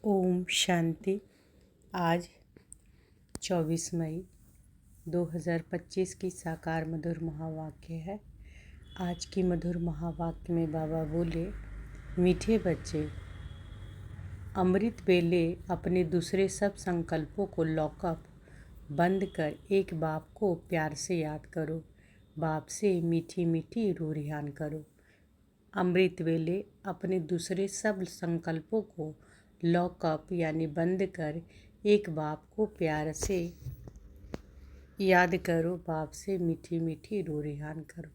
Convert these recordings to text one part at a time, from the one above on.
ओम शांति। आज 24 मई 2025 की साकार मधुर महावाक्य है। आज की मधुर महावाक्य में बाबा बोले, मीठे बच्चे, अमृत बेले अपने दूसरे सब संकल्पों को लॉकअप बंद कर एक बाप को प्यार से याद करो, बाप से मीठी मीठी रूह रिहान करो। अमृत वेले अपने दूसरे सब संकल्पों को लॉकअप यानी बंद कर एक बाप को प्यार से याद करो, बाप से मीठी मीठी रूह रिहान करो।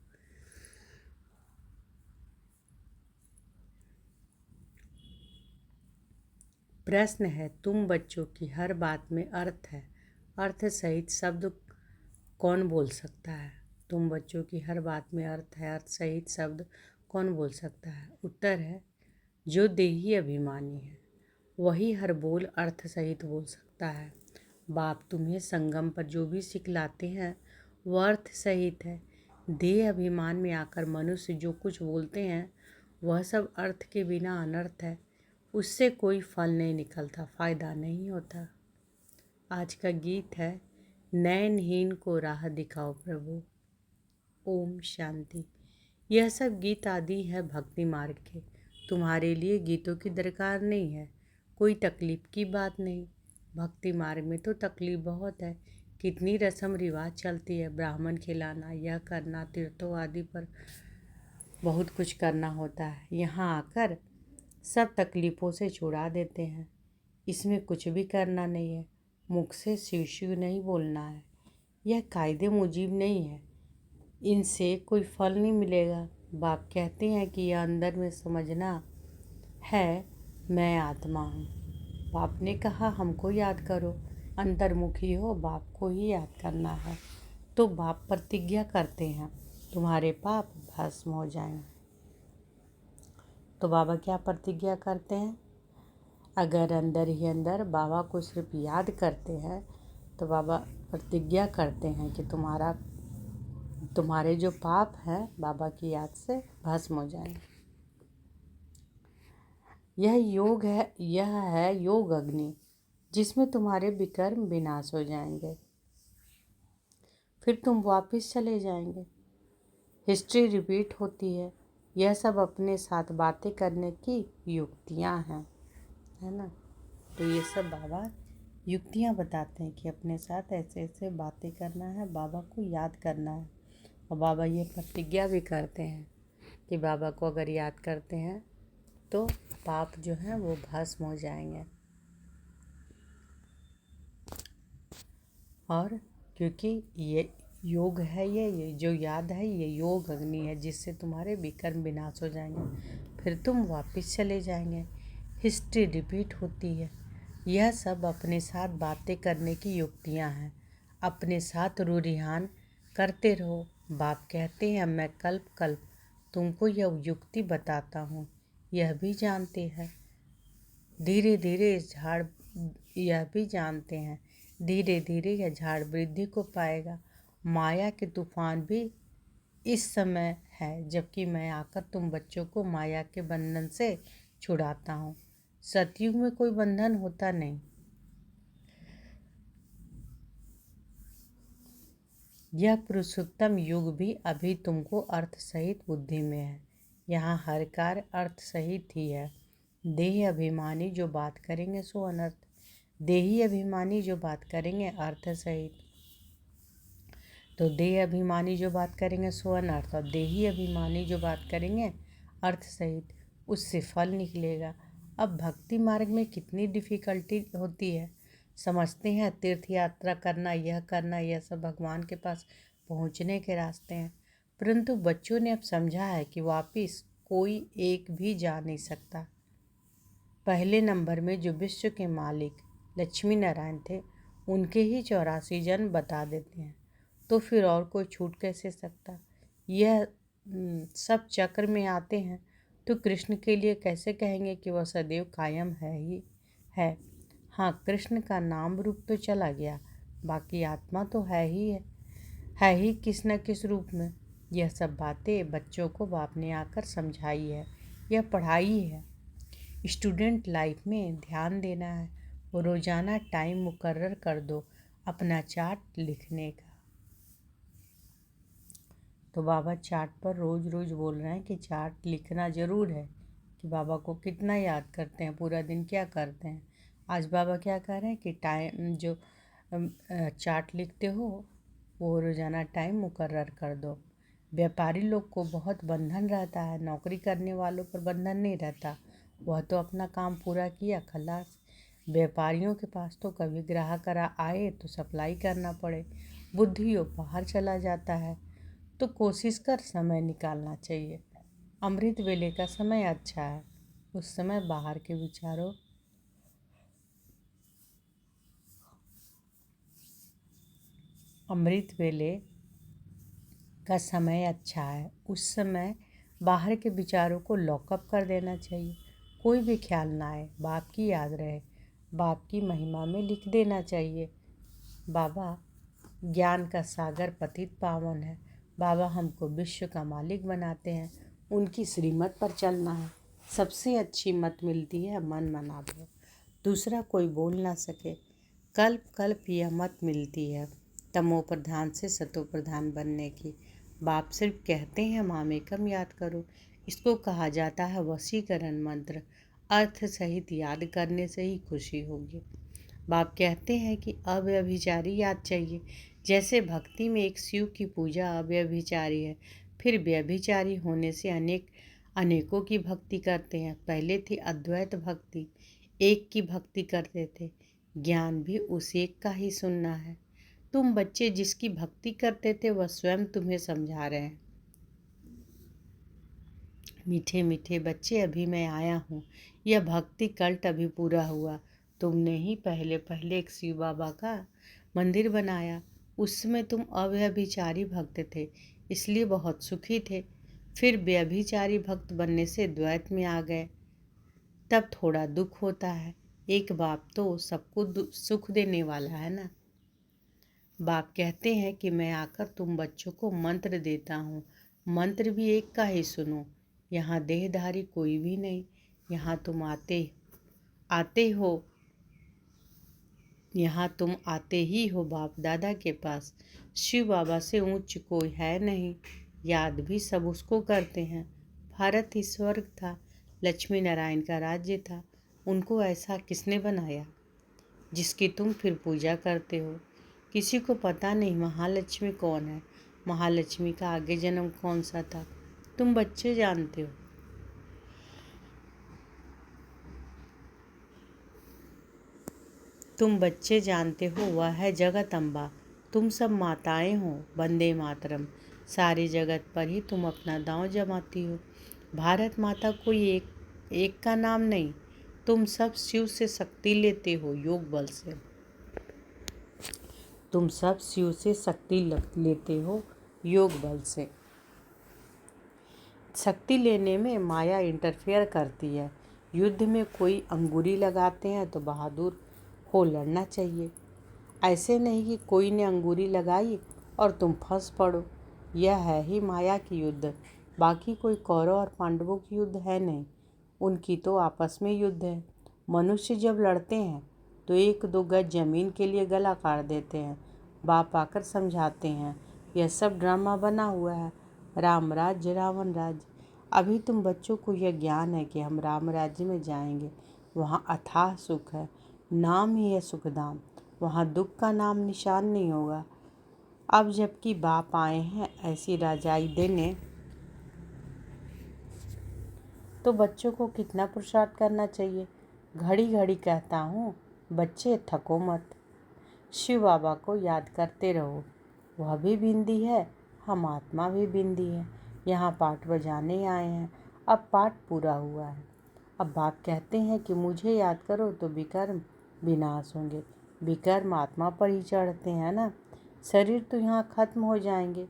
प्रश्न है, तुम बच्चों की हर बात में अर्थ है, अर्थ सहित शब्द कौन बोल सकता है? तुम बच्चों की हर बात में अर्थ है, अर्थ सहित शब्द कौन बोल सकता है? उत्तर है, जो देही अभिमानी है वही हर बोल अर्थ सहित बोल सकता है। बाप तुम्हें संगम पर जो भी सिखलाते हैं वह अर्थ सहित है। देह अभिमान में आकर मनुष्य जो कुछ बोलते हैं वह सब अर्थ के बिना अनर्थ है, उससे कोई फल नहीं निकलता, फायदा नहीं होता। आज का गीत है, नयनहीन को राह दिखाओ प्रभु। ओम शांति। यह सब गीत आदि है भक्ति मार्ग के। तुम्हारे लिए गीतों की दरकार नहीं है, कोई तकलीफ की बात नहीं। भक्ति मार्ग में तो तकलीफ बहुत है, कितनी रस्म रिवाज चलती है, ब्राह्मण खिलाना, यह करना, तीर्थों आदि पर बहुत कुछ करना होता है। यहाँ आकर सब तकलीफ़ों से छुड़ा देते हैं। इसमें कुछ भी करना नहीं है, मुख से शिव शिव नहीं बोलना है। यह कायदे मुजीब नहीं है, इनसे कोई फल नहीं मिलेगा। बाप कहते हैं कि यह अंदर में समझना है, मैं आत्मा हूँ। बाप ने कहा हमको याद करो, अंतर्मुखी हो, बाप को ही याद करना है। तो बाप प्रतिज्ञा करते हैं, तुम्हारे पाप भस्म हो जाएंगे। तो बाबा क्या प्रतिज्ञा करते हैं? अगर अंदर ही अंदर बाबा को सिर्फ याद करते हैं तो बाबा प्रतिज्ञा करते हैं कि तुम्हारे जो पाप हैं बाबा की याद से भस्म हो जाएंगे। यह है योग अग्नि, जिसमें तुम्हारे विकर्म विनाश हो जाएंगे, फिर तुम वापस चले जाएंगे। हिस्ट्री रिपीट होती है। यह सब अपने साथ बातें करने की युक्तियां हैं, है ना। तो ये सब बाबा युक्तियां बताते हैं कि अपने साथ ऐसे ऐसे बातें करना है, बाबा को याद करना है। और बाबा ये प्रतिज्ञा भी करते हैं कि बाबा को अगर याद करते हैं तो पाप जो हैं वो भस्म हो जाएंगे। और क्योंकि ये योग है, ये जो याद है ये योग अग्नि है, जिससे तुम्हारे विकर्म विनाश हो जाएंगे, फिर तुम वापस चले जाएंगे। हिस्ट्री रिपीट होती है। यह सब अपने साथ बातें करने की युक्तियां हैं, अपने साथ रूरिहान करते रहो। बाप कहते हैं, मैं कल्प कल्प तुमको यह युक्ति बताता हूँ, यह भी जानते हैं। धीरे धीरे यह भी जानते हैं, धीरे धीरे यह झाड़ वृद्धि को पाएगा। माया के तूफान भी इस समय है, जबकि मैं आकर तुम बच्चों को माया के बंधन से छुड़ाता हूँ। सतयुग में कोई बंधन होता नहीं। यह पुरुषोत्तम युग भी अभी तुमको अर्थ सहित बुद्धि में है। यहाँ हर कार्य अर्थ सहित ही है। देह अभिमानी जो बात करेंगे सो अनर्थ, देही अभिमानी जो बात करेंगे अर्थ सहित। तो देह अभिमानी जो बात करेंगे सो अनर्थ, और देही अभिमानी जो बात करेंगे अर्थ सहित, उससे फल निकलेगा। अब भक्ति मार्ग में कितनी डिफ़िकल्टी होती है। समझते हैं तीर्थ यात्रा करना, यह सब भगवान के पास पहुंचने के रास्ते हैं, परंतु बच्चों ने अब समझा है कि वापस कोई एक भी जा नहीं सकता। पहले नंबर में जो विश्व के मालिक लक्ष्मी नारायण थे, उनके ही 84 जन्म बता देते हैं, तो फिर और कोई छूट कैसे सकता। यह सब चक्र में आते हैं तो कृष्ण के लिए कैसे कहेंगे कि वह सदैव कायम है ही है। हाँ, कृष्ण का नाम रूप तो चला गया, बाकी आत्मा तो है ही किस न किस रूप में। यह सब बातें बच्चों को बाप ने आकर समझाई है, यह पढ़ाई है। स्टूडेंट लाइफ में ध्यान देना है। रोज़ाना टाइम मुकर्रर कर दो अपना चार्ट लिखने का। तो बाबा चार्ट पर रोज़ रोज़ बोल रहे हैं कि चार्ट लिखना ज़रूर है, कि बाबा को कितना याद करते हैं, पूरा दिन क्या करते हैं। आज बाबा क्या कह रहे हैं कि टाइम जो चार्ट लिखते हो वो रोज़ाना टाइम मुकर्रर कर दो। व्यापारी लोग को बहुत बंधन रहता है, नौकरी करने वालों पर बंधन नहीं रहता। वह तो अपना काम पूरा किया खलास। व्यापारियों के पास तो कभी ग्राहक आए तो सप्लाई करना पड़े, बुद्धियों बाहर चला जाता है। तो कोशिश कर समय निकालना चाहिए। अमृत वेले का समय अच्छा है, उस समय बाहर के विचारों अमृत वेले का समय अच्छा है, उस समय बाहर के विचारों को लॉकअप कर देना चाहिए। कोई भी ख्याल ना आए, बाप की याद रहे, बाप की महिमा में लिख देना चाहिए। बाबा ज्ञान का सागर पतित पावन है। बाबा हमको विश्व का मालिक बनाते हैं, उनकी श्रीमत पर चलना है। सबसे अच्छी मत मिलती है मन मना दो, दूसरा कोई बोल ना सके। कल्प कल्प यह मत मिलती है तमो प्रधान से सतो प्रधान बनने की। बाप सिर्फ कहते हैं मामेकम याद करो। इसको कहा जाता है वशीकरण मंत्र। अर्थ सहित याद करने से ही खुशी होगी। बाप कहते हैं कि अव्यभिचारी याद चाहिए। जैसे भक्ति में एक शिव की पूजा अव्यभिचारी है, फिर व्यभिचारी होने से अनेकों की भक्ति करते हैं। पहले थी अद्वैत भक्ति, एक की भक्ति करते थे। ज्ञान भी उस एक का ही सुनना है। तुम बच्चे जिसकी भक्ति करते थे वह स्वयं तुम्हें समझा रहे हैं। मीठे मीठे बच्चे अभी मैं आया हूँ, यह भक्ति कल्ट अभी पूरा हुआ। तुमने ही पहले पहले एक शिव बाबा का मंदिर बनाया। उस समय तुम अव्यभिचारी भक्त थे, इसलिए बहुत सुखी थे। फिर व्यभिचारी भक्त बनने से द्वैत में आ गए, तब थोड़ा दुख होता है। एक बाप तो सबको सुख देने वाला है ना। बाप कहते हैं कि मैं आकर तुम बच्चों को मंत्र देता हूँ। मंत्र भी एक का ही सुनो। यहाँ देहधारी कोई भी नहीं। यहाँ तुम आते हो यहाँ तुम आते ही हो बाप दादा के पास। शिव बाबा से ऊंच कोई है नहीं, याद भी सब उसको करते हैं। भारत ही स्वर्ग था, लक्ष्मी नारायण का राज्य था। उनको ऐसा किसने बनाया जिसकी तुम फिर पूजा करते हो। किसी को पता नहीं महालक्ष्मी कौन है, महालक्ष्मी का आगे जन्म कौन सा था। तुम बच्चे जानते हो। तुम बच्चे जानते हो वह है जगत अम्बा। तुम सब माताएं हो, वंदे मातरम। सारी जगत पर ही तुम अपना दांव जमाती हो। भारत माता कोई एक का नाम नहीं। तुम सब शिव से शक्ति लेते हो योग बल से। तुम सब शिव से शक्ति लेते हो योग बल से। शक्ति लेने में माया इंटरफेयर करती है। युद्ध में कोई अंगूरी लगाते हैं तो बहादुर हो लड़ना चाहिए। ऐसे नहीं कि कोई ने अंगूरी लगाई और तुम फंस पड़ो। यह है ही माया की युद्ध, बाकी कोई कौरव और पांडवों की युद्ध है नहीं। उनकी तो आपस में युद्ध है। मनुष्य जब लड़ते हैं तो 1-2 गज जमीन के लिए गला काट देते हैं। बाप आकर समझाते हैं यह सब ड्रामा बना हुआ है। राम राज्य रावण राज्य। अभी तुम बच्चों को यह ज्ञान है कि हम राम राज्य में जाएंगे, वहाँ अथाह सुख है, नाम ही है सुखधाम। वहाँ दुख का नाम निशान नहीं होगा। अब जबकि बाप आए हैं ऐसी राजाई देने, तो बच्चों को कितना पुरुषार्थ करना चाहिए। घड़ी घड़ी कहता हूँ बच्चे थको मत। शिव बाबा को याद करते रहो, वह भी बिंदी है, हम आत्मा भी बिंदी है। यहाँ पाठ बजाने आए हैं, अब पाठ पूरा हुआ है। अब बाप कहते हैं कि मुझे याद करो तो विकर्म विनाश होंगे। विकर्म आत्मा पर ही चढ़ते हैं ना। शरीर तो यहाँ खत्म हो जाएंगे।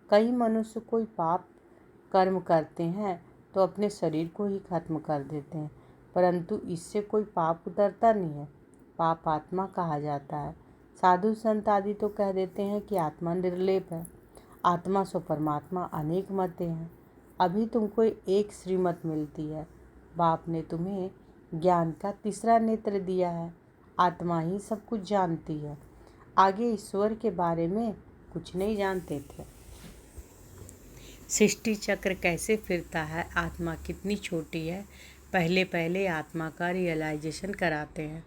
कई मनुष्य कोई पाप कर्म करते हैं तो अपने शरीर को ही खत्म कर देते हैं, परंतु इससे कोई पाप उतरता नहीं है। पाप आत्मा कहा जाता है। साधु संत आदि तो कह देते हैं कि आत्मा निर्लेप है। आत्मा सो परमात्मा अनेक मतें हैं। अभी तुमको एक श्रीमत मिलती है। बाप ने तुम्हें ज्ञान का तीसरा नेत्र दिया है। आत्मा ही सब कुछ जानती है, आगे ईश्वर के बारे में कुछ नहीं जानते थे। सृष्टि चक्र कैसे फिरता है, आत्मा कितनी छोटी है, पहले पहले आत्मा का रियलाइजेशन कराते हैं।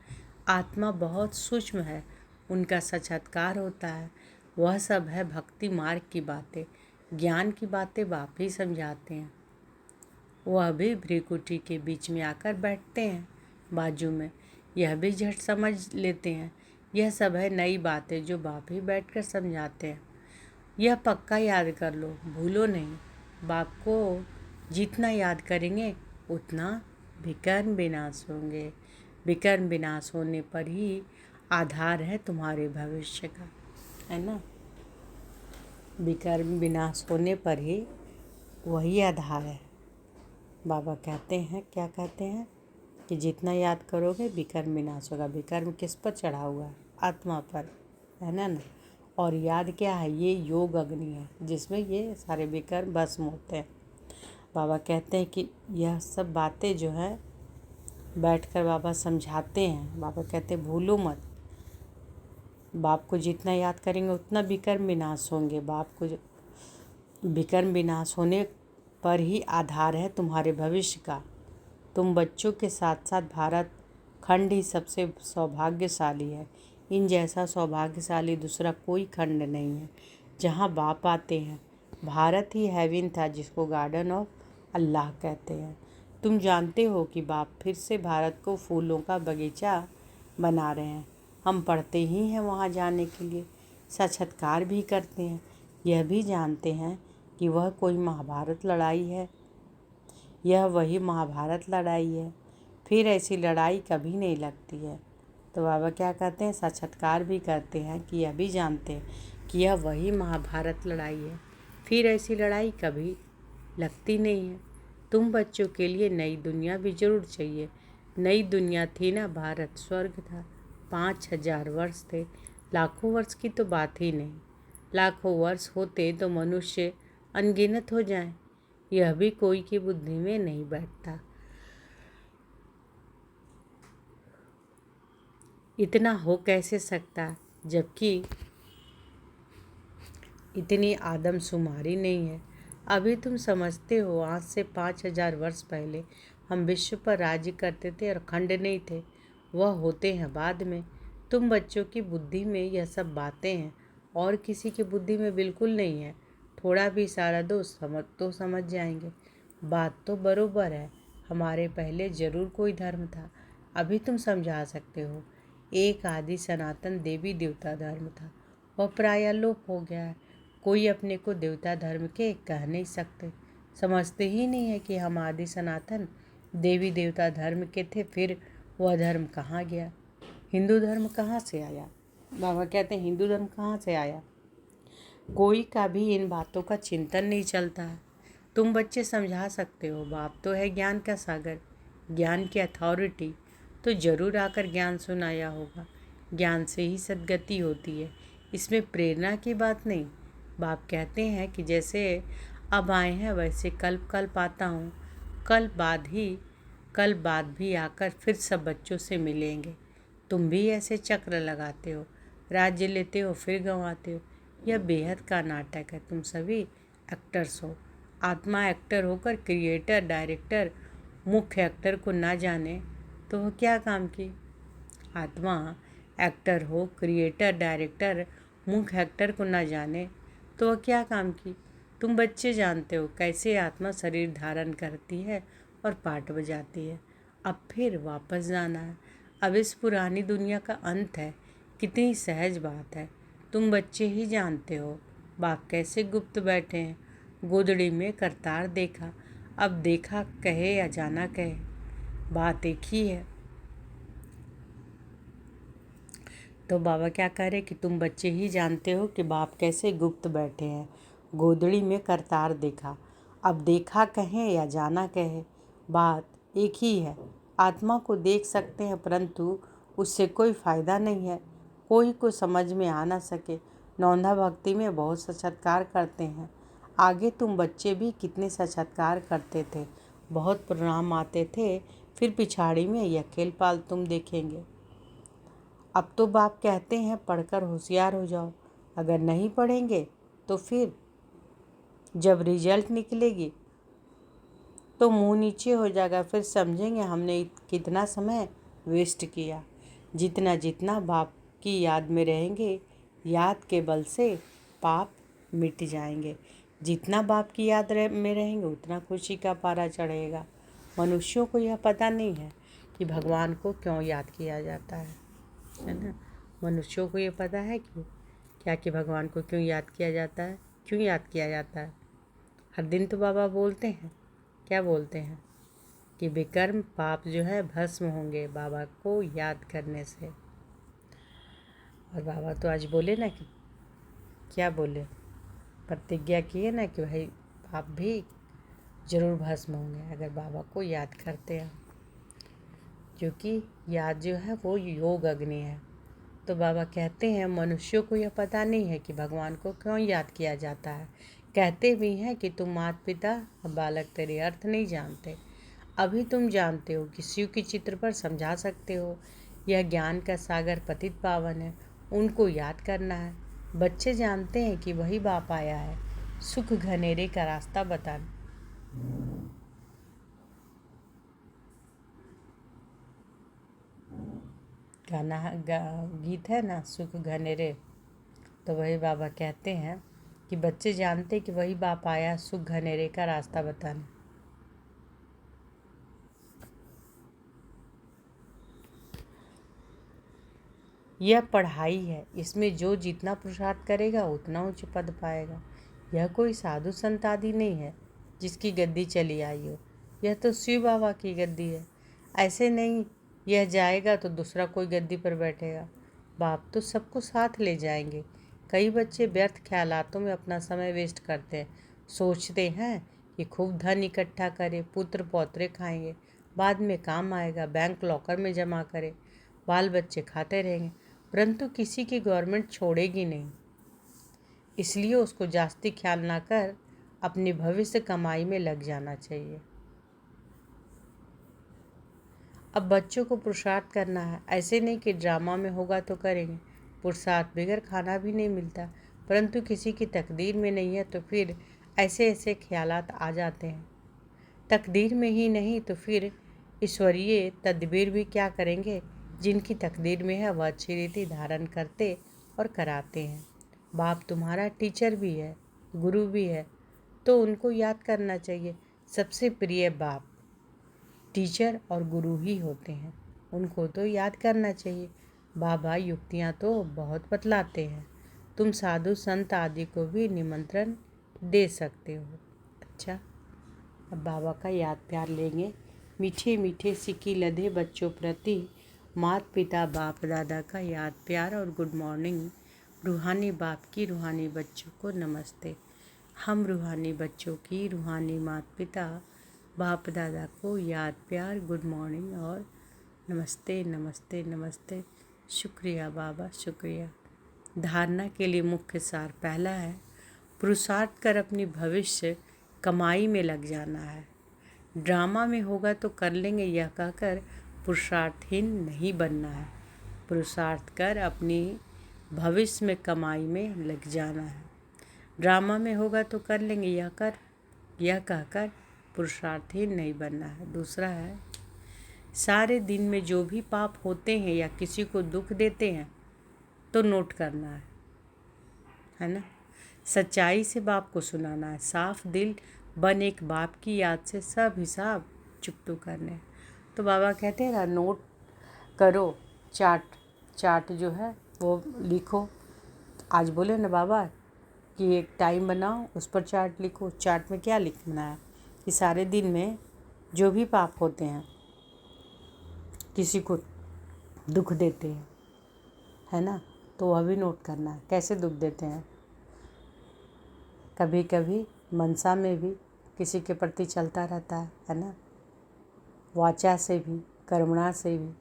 आत्मा बहुत सूक्ष्म है, उनका साक्षात्कार होता है। वह सब है भक्ति मार्ग की बातें, ज्ञान की बातें बाप ही समझाते हैं। वह भी भ्रिकुटी के बीच में आकर बैठते हैं बाजू में, यह भी झट समझ लेते हैं। यह सब है नई बातें जो बाप ही बैठकर समझाते हैं। यह पक्का याद कर लो, भूलो नहीं। बाप को जितना याद करेंगे उतना विकर्म विनाश होंगे। विकर्म विनाश होने पर ही आधार है तुम्हारे भविष्य का, है ना। विकर्म विनाश होने पर ही वही आधार है। बाबा कहते हैं, क्या कहते हैं कि जितना याद करोगे विकर्म विनाश होगा। विकर्म किस पर चढ़ा हुआ है? आत्मा पर, है ना। और याद क्या है? ये योग अग्नि है जिसमें ये सारे विकर्म भस्म होते हैं। बाबा कहते हैं कि यह सब बातें जो है बैठकर बाबा समझाते हैं। बाबा कहते हैं भूलो मत, बाप को जितना याद करेंगे उतना विकर्म विनाश होंगे। बाप को विकर्म विनाश होने पर ही आधार है तुम्हारे भविष्य का। तुम बच्चों के साथ साथ भारत खंड ही सबसे सौभाग्यशाली है। इन जैसा सौभाग्यशाली दूसरा कोई खंड नहीं है जहाँ बाप आते हैं। भारत ही हेवन था जिसको गार्डन ऑफ अल्लाह कहते हैं। तुम जानते हो कि बाप फिर से भारत को फूलों का बगीचा बना रहे हैं। हम पढ़ते ही हैं वहाँ जाने के लिए, साक्षात्कार भी करते हैं। यह भी जानते हैं कि वह कोई महाभारत लड़ाई है, यह वही महाभारत लड़ाई है। फिर ऐसी लड़ाई कभी नहीं लगती है। तो बाबा क्या कहते हैं, साक्षात्कार भी करते हैं कि यह भी जानते हैं कि यह वही महाभारत लड़ाई है, फिर ऐसी लड़ाई कभी लगती नहीं है। तुम बच्चों के लिए नई दुनिया भी जरूर चाहिए। नई दुनिया थी ना, भारत स्वर्ग था। 5000 वर्ष थे, लाखों वर्ष की तो बात ही नहीं। लाखों वर्ष होते तो मनुष्य अनगिनत हो जाएं। यह भी कोई की बुद्धि में नहीं बैठता। इतना हो कैसे सकता जबकि इतनी आदमशुमारी नहीं है। अभी तुम समझते हो, आज से 5000 वर्ष पहले हम विश्व पर राज्य करते थे और खंड नहीं थे। वह होते हैं बाद में। तुम बच्चों की बुद्धि में यह सब बातें हैं और किसी की बुद्धि में बिल्कुल नहीं है। थोड़ा भी इशारा दो तो समझ जाएंगे। बात तो बरोबर है, हमारे पहले ज़रूर कोई धर्म था। अभी तुम समझा सकते हो। एक आदि सनातन देवी देवता धर्म था, वह प्रायः लोप हो गया है। कोई अपने को देवता धर्म के कह नहीं सकते। समझते ही नहीं है कि हम आदि सनातन देवी देवता धर्म के थे। फिर वह धर्म कहाँ गया? हिंदू धर्म कहाँ से आया? बाबा कहते हैं हिंदू धर्म कहाँ से आया? कोई का भी इन बातों का चिंतन नहीं चलता है। तुम बच्चे समझा सकते हो। बाप तो है ज्ञान का सागर, ज्ञान की अथॉरिटी, तो जरूर आकर ज्ञान सुनाया होगा। ज्ञान से ही सद्गति होती है, इसमें प्रेरणा की बात नहीं। बाप कहते हैं कि जैसे अब आए हैं वैसे कल आता हूँ। कल बाद भी आकर फिर सब बच्चों से मिलेंगे। तुम भी ऐसे चक्र लगाते हो, राज्य लेते हो फिर गंवाते हो। यह बेहद का नाटक है। तुम सभी एक्टर्स हो। आत्मा एक्टर होकर क्रिएटर डायरेक्टर मुख्य एक्टर को ना जाने तो वह क्या काम की? आत्मा एक्टर हो, क्रिएटर डायरेक्टर मुख्य एक्टर को ना जाने तो वह क्या काम की? तुम बच्चे जानते हो कैसे आत्मा शरीर धारण करती है और पाठ बजाती है। अब फिर वापस जाना है। अब इस पुरानी दुनिया का अंत है। कितनी सहज बात है, तुम बच्चे ही जानते हो। बाप कैसे गुप्त बैठे हैं। गोदड़ी में करतार देखा, अब देखा कहे या जाना कहे, बात एक ही है। तो बाबा क्या कह रहे कि तुम बच्चे ही जानते हो कि बाप कैसे गुप्त बैठे हैं। गोदड़ी में करतार देखा, अब देखा कहें या जाना कहे, बात एक ही है। आत्मा को देख सकते हैं परंतु उससे कोई फ़ायदा नहीं है। कोई को समझ में आ ना सके। नौंधा भक्ति में बहुत साक्षात्कार करते हैं। आगे तुम बच्चे भी कितने साक्षात्कार करते थे, बहुत प्रणाम आते थे, फिर पिछाड़ी में यह खेल पाल तुम देखेंगे। अब तो बाप कहते हैं पढ़कर होशियार हो जाओ, अगर नहीं पढ़ेंगे तो फिर जब रिजल्ट निकलेगी तो मुंह नीचे हो जाएगा, फिर समझेंगे हमने कितना समय वेस्ट किया। जितना जितना बाप की याद में रहेंगे, याद के बल से पाप मिट जाएंगे। जितना बाप की याद में रहेंगे उतना खुशी का पारा चढ़ेगा। मनुष्यों को यह पता नहीं है कि भगवान को क्यों याद किया जाता है ना। मनुष्यों को ये पता है कि क्या कि भगवान को क्यों याद किया जाता है, क्यों याद किया जाता है। हर दिन तो बाबा बोलते हैं, क्या बोलते हैं कि विकर्म पाप जो है भस्म होंगे बाबा को याद करने से। और बाबा तो आज बोले ना कि क्या बोले, प्रतिज्ञा किए ना कि भाई पाप भी जरूर भस्म होंगे अगर बाबा को याद करते हैं, क्योंकि याद जो है वो योग अग्नि है। तो बाबा कहते हैं मनुष्यों को यह पता नहीं है कि भगवान को क्यों याद किया जाता है। कहते भी हैं कि तुम माता पिता और बालक तेरे अर्थ नहीं जानते, अभी तुम जानते हो कि शिव के चित्र पर समझा सकते हो। यह ज्ञान का सागर पतित पावन है, उनको याद करना है। बच्चे जानते हैं कि वही बाप आया है सुख घनेरे का रास्ता बताना। गीत है ना सुख घनेरे, तो वही बाबा कहते हैं कि बच्चे जानते कि वही बाप आया सुख घनेरे का रास्ता बताने। यह पढ़ाई है, इसमें जो जितना पुरुषार्थ करेगा उतना उच्च पद पाएगा। यह कोई साधु संत आदि नहीं है जिसकी गद्दी चली आई हो, यह तो शिव बाबा की गद्दी है। ऐसे नहीं यह जाएगा तो दूसरा कोई गद्दी पर बैठेगा, बाप तो सबको साथ ले जाएंगे। कई बच्चे व्यर्थ ख्यालातों में अपना समय वेस्ट करते हैं, सोचते हैं कि खूब धन इकट्ठा करें, पुत्र पौत्रे खाएंगे, बाद में काम आएगा, बैंक लॉकर में जमा करें, बाल बच्चे खाते रहेंगे, परंतु किसी की गवर्नमेंट छोड़ेगी नहीं। इसलिए उसको जास्ती ख्याल ना कर अपनी भविष्य कमाई में लग जाना चाहिए। अब बच्चों को पुरुषार्थ करना है, ऐसे नहीं कि ड्रामा में होगा तो करेंगे। पुरुषार्थ बगैर खाना भी नहीं मिलता, परंतु किसी की तकदीर में नहीं है तो फिर ऐसे ऐसे ख्यालात आ जाते हैं। तकदीर में ही नहीं तो फिर ईश्वरीय तदबीर भी क्या करेंगे। जिनकी तकदीर में है वह अच्छी रीति धारण करते और कराते हैं। बाप तुम्हारा टीचर भी है, गुरु भी है, तो उनको याद करना चाहिए। सबसे प्रिय बाप टीचर और गुरु ही होते हैं, उनको तो याद करना चाहिए। बाबा युक्तियाँ तो बहुत बतलाते हैं, तुम साधु संत आदि को भी निमंत्रण दे सकते हो। अच्छा, अब बाबा का याद प्यार लेंगे। मीठे मीठे सिक्की लदे बच्चों प्रति माता पिता बाप दादा का याद प्यार और गुड मॉर्निंग। रूहानी बाप की रूहानी बच्चों को नमस्ते। हम रूहानी बच्चों की रूहानी माता पिता बाप दादा को याद प्यार, गुड मॉर्निंग और नमस्ते नमस्ते नमस्ते। शुक्रिया बाबा, शुक्रिया। धारणा के लिए मुख्य सार पहला है, पुरुषार्थ कर अपनी भविष्य कमाई में लग जाना है। ड्रामा में होगा तो कर लेंगे यह कहकर पुरुषार्थहीन नहीं बनना है। पुरुषार्थ कर अपनी भविष्य में कमाई में लग जाना है। ड्रामा में होगा तो कर लेंगे यह कहकर पुरुषार्थहीन नहीं बनना है। दूसरा है, सारे दिन में जो भी पाप होते हैं या किसी को दुख देते हैं तो नोट करना है ना। सच्चाई से बाप को सुनाना है। साफ दिल बन एक बाप की याद से सब हिसाब चुकतू करने। तो बाबा कहते हैं ना, नोट करो, चार्ट जो है वो लिखो। आज बोले ना बाबा कि एक टाइम बनाओ, उस पर चार्ट लिखो। चार्ट में क्या लिखना है कि सारे दिन में जो भी पाप होते हैं, किसी को दुख देते हैं, है ना, तो वह भी नोट करना है। कैसे दुख देते हैं, कभी कभी मनसा में भी किसी के प्रति चलता रहता है ना, वाचा से भी, कर्मणा से भी।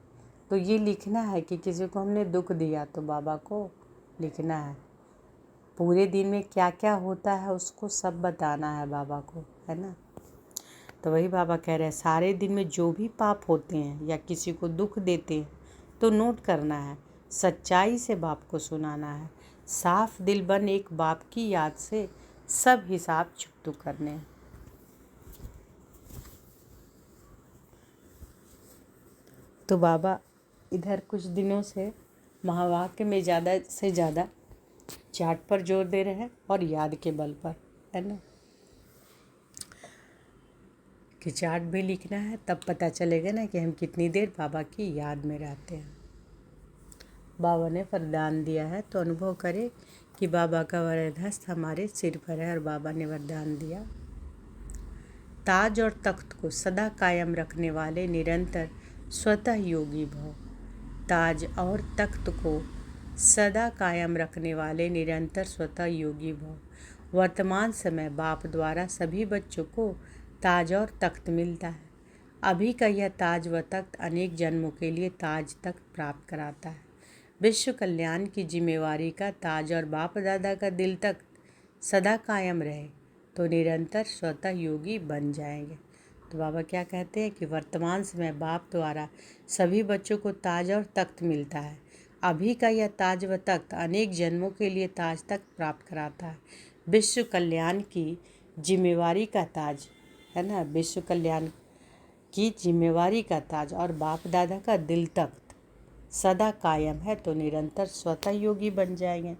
तो ये लिखना है कि किसी को हमने दुख दिया तो बाबा को लिखना है। पूरे दिन में क्या क्या होता है उसको सब बताना है बाबा को, है ना। तो वही बाबा कह रहे हैं, सारे दिन में जो भी पाप होते हैं या किसी को दुख देते हैं तो नोट करना है, सच्चाई से बाप को सुनाना है, साफ दिल बन एक बाप की याद से सब हिसाब चुकतू करने हैं। तो बाबा इधर कुछ दिनों से महावाक्य में ज़्यादा से ज़्यादा चार्ट पर जोर दे रहे हैं और याद के बल पर, है ना, कि चार्ट भी लिखना है, तब पता चलेगा ना कि हम कितनी देर बाबा की याद में रहते हैं। बाबा ने वरदान दिया है तो अनुभव करें कि बाबा का वरदहस्त हमारे सिर पर है। और बाबा ने वरदान दिया, ताज और तख्त को सदा कायम रखने वाले निरंतर स्वतः योगी भव। ताज और तख्त को सदा कायम रखने वाले निरंतर स्वतः योगी भव। वर्तमान समय बाप द्वारा सभी बच्चों को ताज और तख्त मिलता है। अभी का यह ताज व तख्त अनेक जन्मों के लिए ताज तख्त प्राप्त कराता है। विश्व कल्याण की जिम्मेवारी का ताज और बाप दादा का दिल तख्त सदा कायम रहे तो निरंतर स्वतः योगी बन जाएंगे। तो बाबा क्या कहते हैं कि वर्तमान समय बाप द्वारा सभी बच्चों को ताज और तख्त मिलता है। अभी का यह ताज व तख्त अनेक जन्मों के लिए ताज तख्त प्राप्त कराता है। विश्व कल्याण की जिम्मेवारी का ताज, है ना, विश्व कल्याण की जिम्मेवारी का ताज और बाप दादा का दिल तख्त सदा कायम है तो निरंतर स्वतः योगी बन जाएंगे।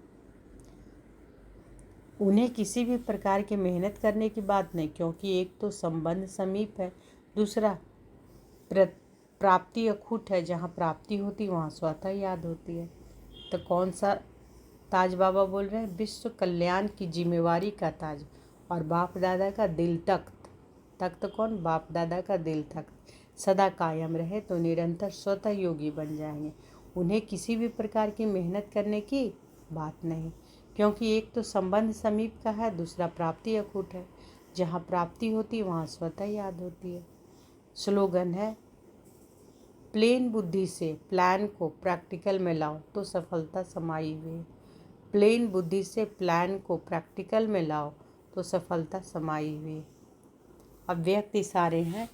उन्हें किसी भी प्रकार की मेहनत करने की बात नहीं, क्योंकि एक तो संबंध समीप है, दूसरा प्राप्ति अखूट है। जहाँ प्राप्ति होती वहाँ स्वतः याद होती है। तो कौन सा ताज बाबा बोल रहे हैं? विश्व कल्याण की जिम्मेवारी का ताज और बाप दादा का दिल तख्त। तख्त कौन? बाप दादा का दिल तख्त सदा कायम रहे तो निरंतर स्वतः योगी बन जाएंगे। उन्हें किसी भी प्रकार की मेहनत करने की बात नहीं, क्योंकि एक तो संबंध समीप का है, दूसरा प्राप्ति अखूट है। जहाँ प्राप्ति होती वहाँ स्वतः याद होती है। स्लोगन है, प्लेन बुद्धि से प्लान को प्रैक्टिकल में लाओ तो सफलता समाई हुई है। प्लेन बुद्धि से प्लान को प्रैक्टिकल में लाओ तो सफलता समाई हुई है। अब व्यक्ति सारे हैं,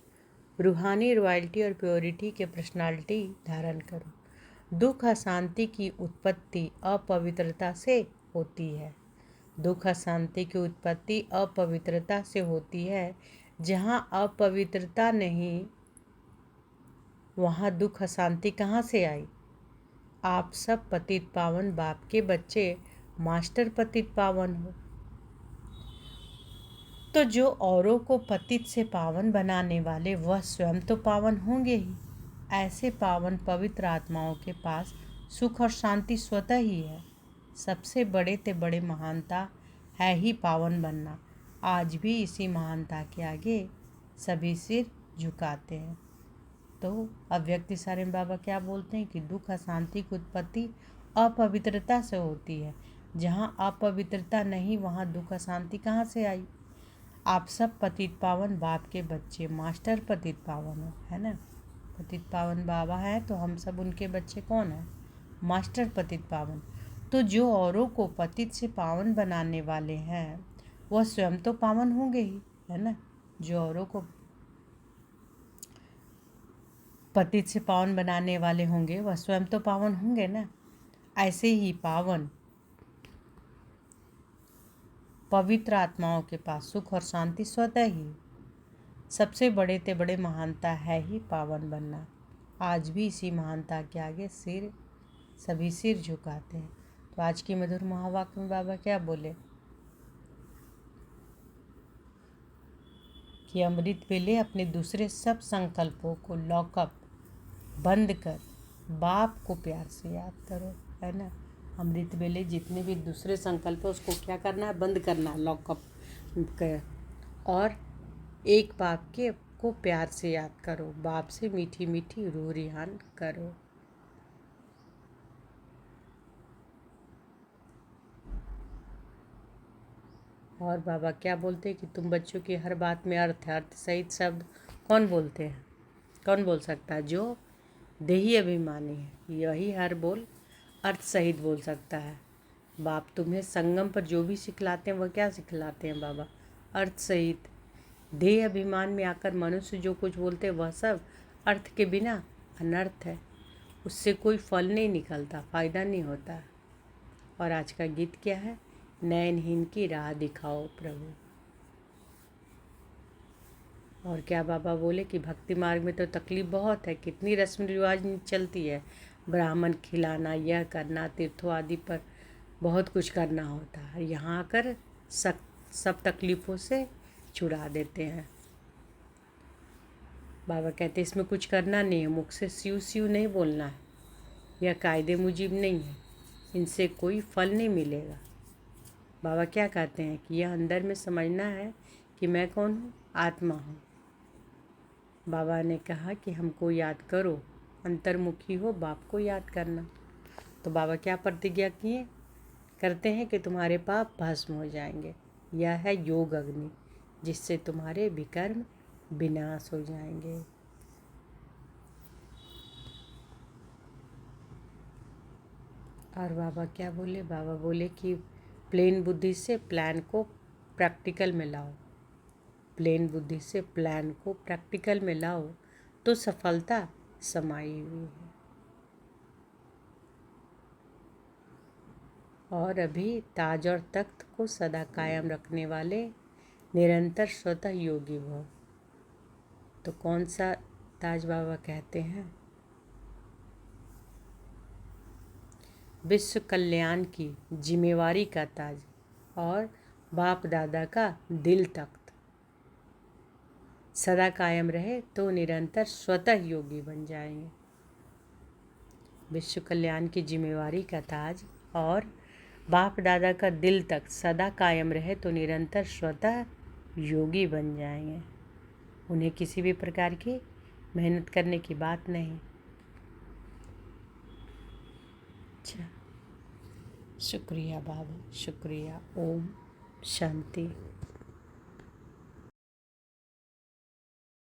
रूहानी रॉयल्टी और प्योरिटी के पर्सनालिटी धारण करो। दुख अशांति की उत्पत्ति अपवित्रता से होती है। दुख अशांति की उत्पत्ति अपवित्रता से होती है। जहाँ अपवित्रता नहीं वहाँ दुख अशांति कहाँ से आई? आप सब पतित पावन बाप के बच्चे मास्टर पतित पावन हो, तो जो औरों को पतित से पावन बनाने वाले वह स्वयं तो पावन होंगे ही। ऐसे पावन पवित्र आत्माओं के पास सुख और शांति स्वतः ही है। सबसे बड़े ते बड़े महानता है ही पावन बनना। आज भी इसी महानता के आगे सभी सिर झुकाते हैं। तो अव्यक्त सारे बाबा क्या बोलते हैं कि दुख अशांति की उत्पत्ति अपवित्रता से होती है। जहाँ अपवित्रता नहीं वहाँ दुख अशांति कहाँ से आई? आप सब पतित पावन बाप के बच्चे मास्टर पतित पावन हो, है ना। पतित पावन बाबा है तो हम सब उनके बच्चे कौन है? मास्टर पतित पावन। तो जो औरों को पतित से पावन बनाने वाले हैं वह स्वयं तो पावन होंगे ही, है ना। जो औरों को पतित से पावन बनाने वाले होंगे वह स्वयं तो पावन होंगे ना। ऐसे ही पावन पवित्र आत्माओं के पास सुख और शांति स्वतः ही। सबसे बड़े ते बड़े महानता है ही पावन बनना। आज भी इसी महानता के आगे सभी सिर झुकाते हैं। तो आज की मधुर महावाक्य में बाबा क्या बोले कि अमृत वेले अपने दूसरे सब संकल्पों को लॉकअप बंद कर बाप को प्यार से याद करो, है ना। अमृत वेले जितने भी दूसरे संकल्प है उसको क्या करना है? बंद करना है, लॉकअप कर। और एक बाप के को प्यार से याद करो, बाप से मीठी मीठी रूह रिहान करो। और बाबा क्या बोलते हैं कि तुम बच्चों की हर बात में अर्थ है। अर्थ सहित शब्द कौन बोलते हैं? कौन बोल सकता है? जो देही अभिमानी है, यही हर बोल अर्थ सहित बोल सकता है। बाप तुम्हें संगम पर जो भी सिखलाते हैं वह क्या सिखलाते हैं बाबा? अर्थ सहित। देह अभिमान में आकर मनुष्य जो कुछ बोलते वह सब अर्थ के बिना अनर्थ है। उससे कोई फल नहीं निकलता, फायदा नहीं होता। और आज का गीत क्या है? नयनहीन की राह दिखाओ प्रभु। और क्या बाबा बोले कि भक्ति मार्ग में तो तकलीफ बहुत है, कितनी रस्म रिवाज चलती है, ब्राह्मण खिलाना, यह करना, तीर्थों आदि पर बहुत कुछ करना होता है। यहाँ आकर सब तकलीफ़ों से छुड़ा देते हैं। बाबा कहते इसमें कुछ करना नहीं है, मुख से स्यू स्यू नहीं बोलना है, यह कायदे मुजीब नहीं है, इनसे कोई फल नहीं मिलेगा। बाबा क्या कहते हैं कि यह अंदर में समझना है कि मैं कौन हूँ, आत्मा हूँ। बाबा ने कहा कि हमको याद करो, अंतर्मुखी हो, बाप को याद करना। तो बाबा क्या प्रतिज्ञा किए करते हैं कि तुम्हारे पाप भस्म हो जाएंगे। यह है योग अग्नि, जिससे तुम्हारे विकर्म विनाश हो जाएंगे। और बाबा क्या बोले? बाबा बोले कि प्लेन बुद्धि से प्लान को प्रैक्टिकल में लाओ। प्लेन बुद्धि से प्लान को प्रैक्टिकल में लाओ तो सफलता समाई हुई है। और अभी ताज और तख्त को सदा कायम रखने वाले निरंतर स्वतः योगी भव। तो कौन सा ताज बाबा कहते हैं? विश्व कल्याण की जिम्मेवारी का ताज और बाप दादा का दिल तख्त सदा कायम रहे तो निरंतर स्वतः योगी बन जाएंगे। विश्व कल्याण की जिम्मेवारी का ताज और बाप दादा का दिल तक सदा कायम रहे तो निरंतर स्वतः योगी बन जाएंगे। उन्हें किसी भी प्रकार की मेहनत करने की बात नहीं। अच्छा, शुक्रिया बाबा, शुक्रिया। ओम शांति।